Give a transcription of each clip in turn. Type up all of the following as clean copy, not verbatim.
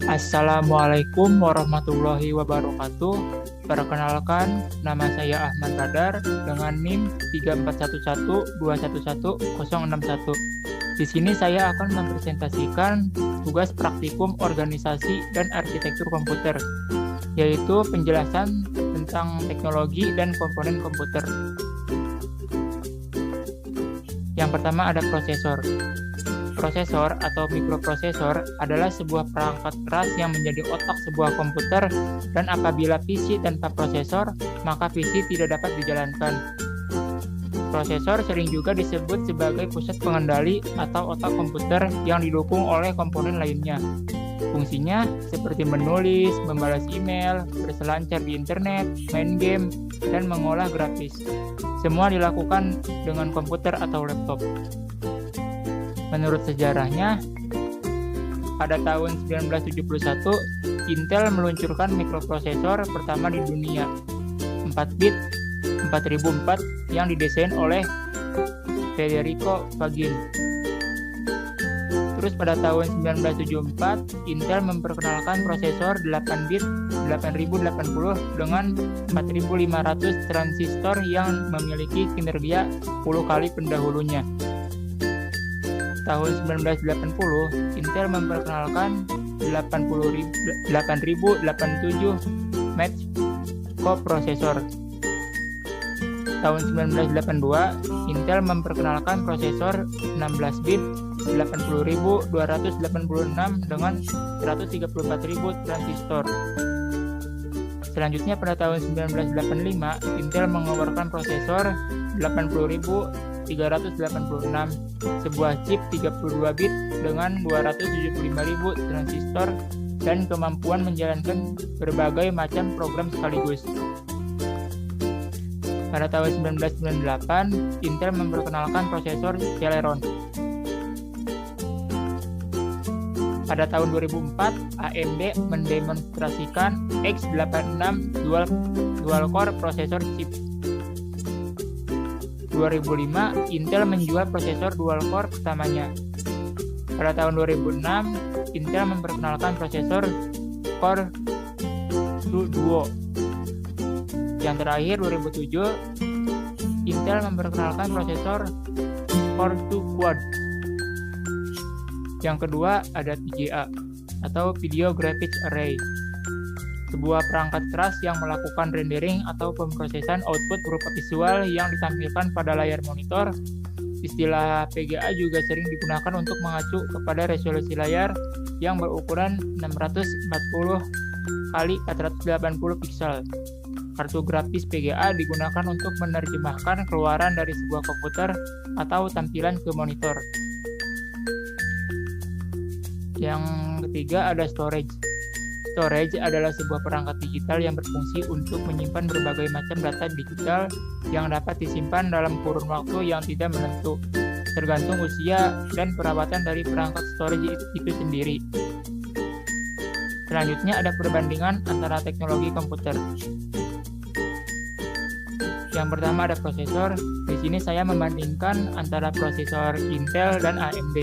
Assalamualaikum warahmatullahi wabarakatuh. Perkenalkan, nama saya Ahmad Radar dengan NIM 34112111061. Di sini saya akan mempresentasikan tugas praktikum organisasi dan arsitektur komputer, yaitu penjelasan tentang teknologi dan komponen komputer. Yang pertama ada prosesor. Prosesor atau mikroprosesor adalah sebuah perangkat keras yang menjadi otak sebuah komputer, dan apabila PC tanpa prosesor, maka PC tidak dapat dijalankan. Prosesor sering juga disebut sebagai pusat pengendali atau otak komputer yang didukung oleh komponen lainnya. Fungsinya seperti menulis, membalas email, berselancar di internet, main game, dan mengolah grafis. Semua dilakukan dengan komputer atau laptop. Menurut sejarahnya, pada tahun 1971, Intel meluncurkan mikroprosesor pertama di dunia, 4 bit 4004 yang didesain oleh Federico Faggin. Terus pada tahun 1974, Intel memperkenalkan prosesor 8 bit 8080 dengan 4500 transistor yang memiliki kinerja 10 kali pendahulunya. Tahun 1980, Intel memperkenalkan 8087 Match coprosesor. Tahun 1982, Intel memperkenalkan prosesor 16 bit 80286 dengan 134.000 transistor. Selanjutnya pada tahun 1985, Intel mengeluarkan prosesor 80386, sebuah chip 32 bit dengan 275.000 transistor dan kemampuan menjalankan berbagai macam program sekaligus. Pada tahun 1998, Intel memperkenalkan prosesor Celeron. Pada tahun 2004, AMD mendemonstrasikan X86 dual-core prosesor chip. 2005, Intel menjual prosesor dual-core pertamanya. Pada tahun 2006, Intel memperkenalkan prosesor Core Duo. Yang terakhir, 2007, Intel memperkenalkan prosesor Core 2 Quad. Yang kedua ada VGA atau Video Graphics Array, sebuah perangkat keras yang melakukan rendering atau pemrosesan output berupa visual yang ditampilkan pada layar monitor. Istilah VGA juga sering digunakan untuk mengacu kepada resolusi layar yang berukuran 640 x 480 piksel. Kartu grafis VGA digunakan untuk menerjemahkan keluaran dari sebuah komputer atau tampilan ke monitor. Yang ketiga ada storage. Storage adalah sebuah perangkat digital yang berfungsi untuk menyimpan berbagai macam data digital yang dapat disimpan dalam kurun waktu yang tidak menentu, tergantung usia dan perawatan dari perangkat storage itu sendiri. Selanjutnya ada perbandingan antara teknologi komputer. Yang pertama ada prosesor. Di sini saya membandingkan antara prosesor Intel dan AMD.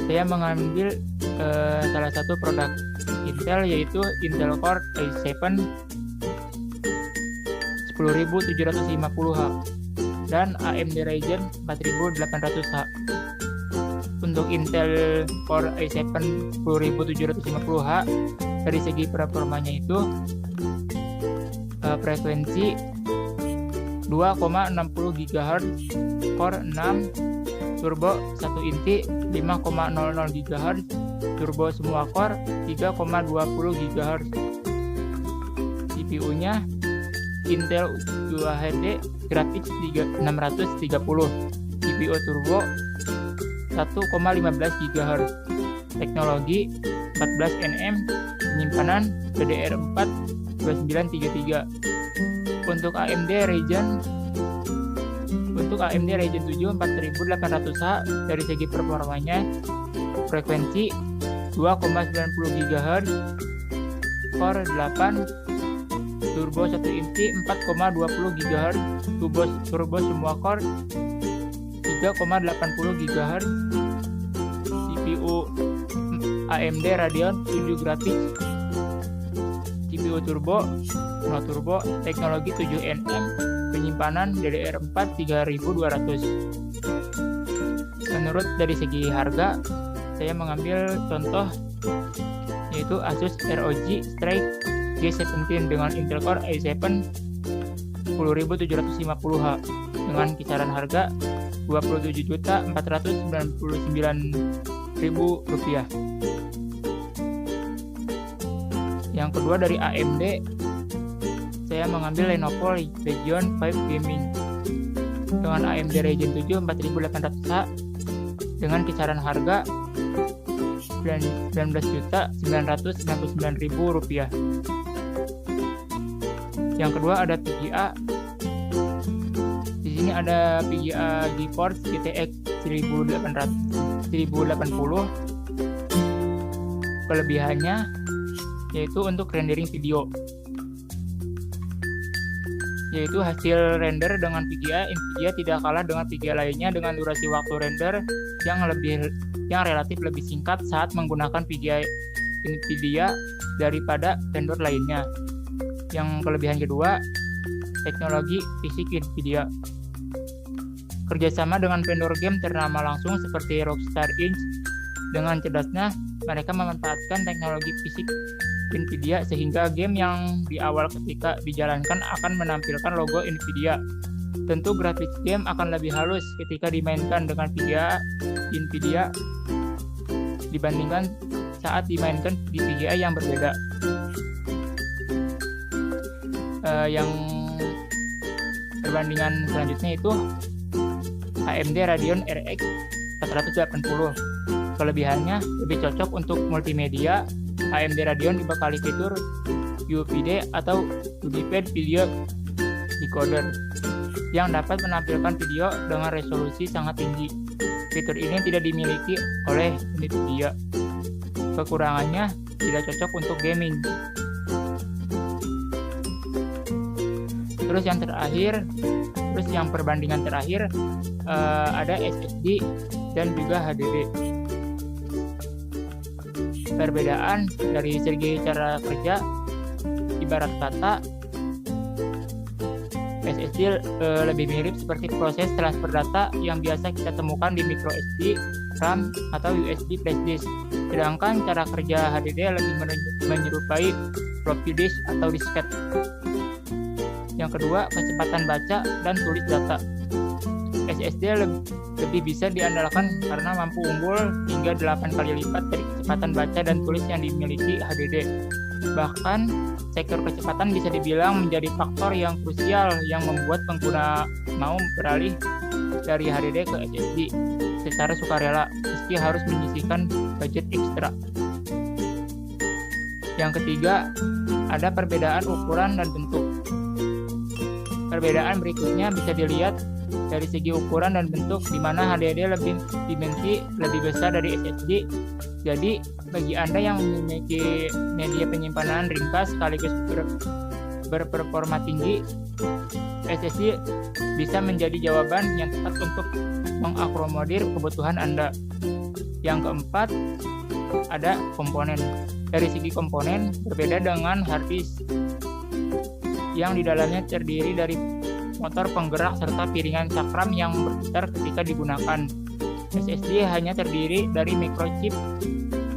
Saya mengambil salah satu produk Intel, yaitu Intel Core i7 10750H dan AMD Ryzen 4800H. Untuk Intel Core i7 10750H, dari segi performanya itu frekuensi 2,60 GHz, Core 6, Turbo 1 inti 5,00 GHz, Turbo semua core 3,20 GHz. CPU-nya Intel UHD Graphics 630, CPU Turbo 1,15 GHz. Teknologi 14 nm, penyimpanan DDR4 2933. Untuk AMD Ryzen 7 4800H, dari segi performanya frekuensi 2,90 GHz, Core 8, Turbo 1 inci 4,20 GHz, Turbo semua core 3,80 GHz, CPU AMD Radeon 7 Graphics CPU turbo, no turbo, teknologi 7nm, penyimpanan DDR4 3200. Menurut dari segi harga, saya mengambil contoh yaitu Asus ROG Strix G17 dengan Intel Core i7 10750H dengan kisaran harga Rp27.499.000. Yang kedua dari AMD, saya mengambil Lenovo Legion 5 Gaming dengan AMD Ryzen 7 4800H dengan kisaran harga Rp19.999.000. Yang kedua ada VGA. Di sini ada VGA GeForce GTX 1080. Kelebihannya yaitu untuk rendering video, yaitu hasil render dengan VGA Nvidia tidak kalah dengan VGA lainnya dengan durasi waktu render yang relatif lebih singkat saat menggunakan VGA Nvidia daripada vendor lainnya. Yang kelebihan kedua, teknologi fisik Nvidia. Kerjasama dengan vendor game ternama langsung seperti Rockstar Inc. Dengan cerdasnya, mereka memanfaatkan teknologi fisik Nvidia sehingga game yang di awal ketika dijalankan akan menampilkan logo Nvidia. Tentu grafis game akan lebih halus ketika dimainkan dengan VGA Nvidia dibandingkan saat dimainkan di VGA yang berbeda. Yang perbandingan selanjutnya itu AMD Radeon RX 480. Kelebihannya lebih cocok untuk multimedia. AMD Radeon dibekali fitur UPD atau Unified Video Decoder yang dapat menampilkan video dengan resolusi sangat tinggi. Fitur ini tidak dimiliki oleh Nvidia. Kekurangannya tidak cocok untuk gaming. Terus yang perbandingan terakhir ada SSD dan juga HDD. Perbedaan dari segi cara kerja, ibarat kata SSD lebih mirip seperti proses transfer data yang biasa kita temukan di micro SD, RAM, atau USB flash disk. Sedangkan cara kerja HDD lebih menyerupai floppy disk atau disket. Yang kedua, kecepatan baca dan tulis data. SSD lebih bisa diandalkan karena mampu unggul hingga 8 kali lipat dari kecepatan baca dan tulis yang dimiliki HDD. Bahkan, sektor kecepatan bisa dibilang menjadi faktor yang krusial yang membuat pengguna mau beralih dari HDD ke SSD secara sukarela, meski harus menyisihkan budget ekstra. Yang ketiga, ada perbedaan ukuran dan bentuk. Perbedaan berikutnya bisa dilihat dari segi ukuran dan bentuk, di mana HDD dimensi lebih besar dari SSD. Jadi, bagi Anda yang memiliki media penyimpanan ringkas sekaligus berperforma tinggi, SSD bisa menjadi jawaban yang tepat untuk mengakomodir kebutuhan Anda. Yang keempat, ada komponen. Dari segi komponen, berbeda dengan hard disk yang di dalamnya terdiri dari motor penggerak serta piringan cakram yang berputar ketika digunakan. SSD hanya terdiri dari microchip,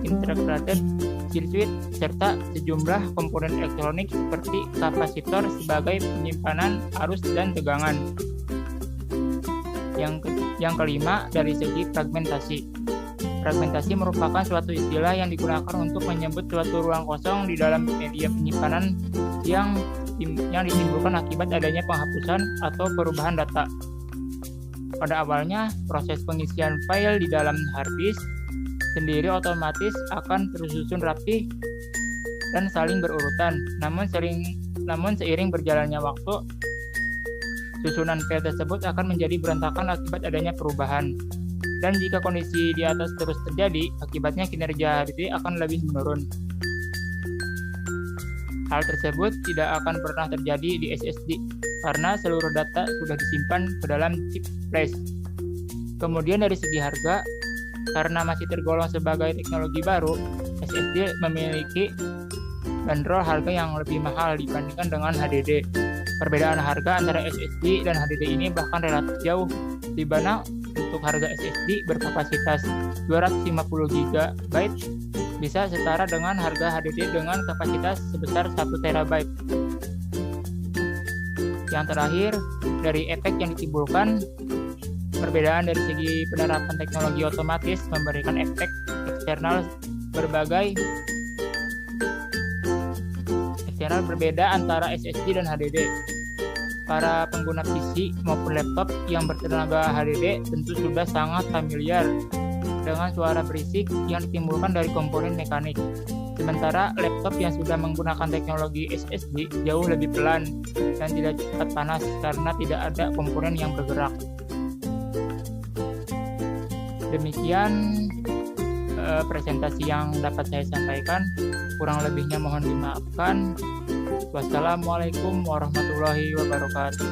integrated circuit, serta sejumlah komponen elektronik seperti kapasitor sebagai penyimpanan arus dan tegangan. Yang kelima, dari segi fragmentasi. Fragmentasi merupakan suatu istilah yang digunakan untuk menyebut suatu ruang kosong di dalam media penyimpanan yang ditimbulkan akibat adanya penghapusan atau perubahan data. Pada awalnya, proses pengisian file di dalam hard disk sendiri otomatis akan tersusun rapi dan saling berurutan. Namun seiring berjalannya waktu, susunan file tersebut akan menjadi berantakan akibat adanya perubahan. Dan jika kondisi di atas terus terjadi, akibatnya kinerja HDD akan lebih menurun. Hal tersebut tidak akan pernah terjadi di SSD karena seluruh data sudah disimpan ke dalam chip flash. Kemudian dari segi harga, karena masih tergolong sebagai teknologi baru, SSD memiliki bandrol harga yang lebih mahal dibandingkan dengan HDD. Perbedaan harga antara SSD dan HDD ini bahkan relatif jauh, di mana untuk harga SSD berkapasitas 250 GB bisa setara dengan harga HDD dengan kapasitas sebesar 1 TB. Yang terakhir, dari efek yang ditimbulkan, perbedaan dari segi penerapan teknologi otomatis memberikan efek eksternal berbeda antara SSD dan HDD. Para pengguna PC maupun laptop yang bertenaga HDD tentu sudah sangat familiar dengan suara berisik yang ditimbulkan dari komponen mekanik. Sementara laptop yang sudah menggunakan teknologi SSD jauh lebih pelan dan tidak cepat panas karena tidak ada komponen yang bergerak. Demikian presentasi yang dapat saya sampaikan. Kurang lebihnya mohon dimaafkan. Wassalamualaikum warahmatullahi wabarakatuh.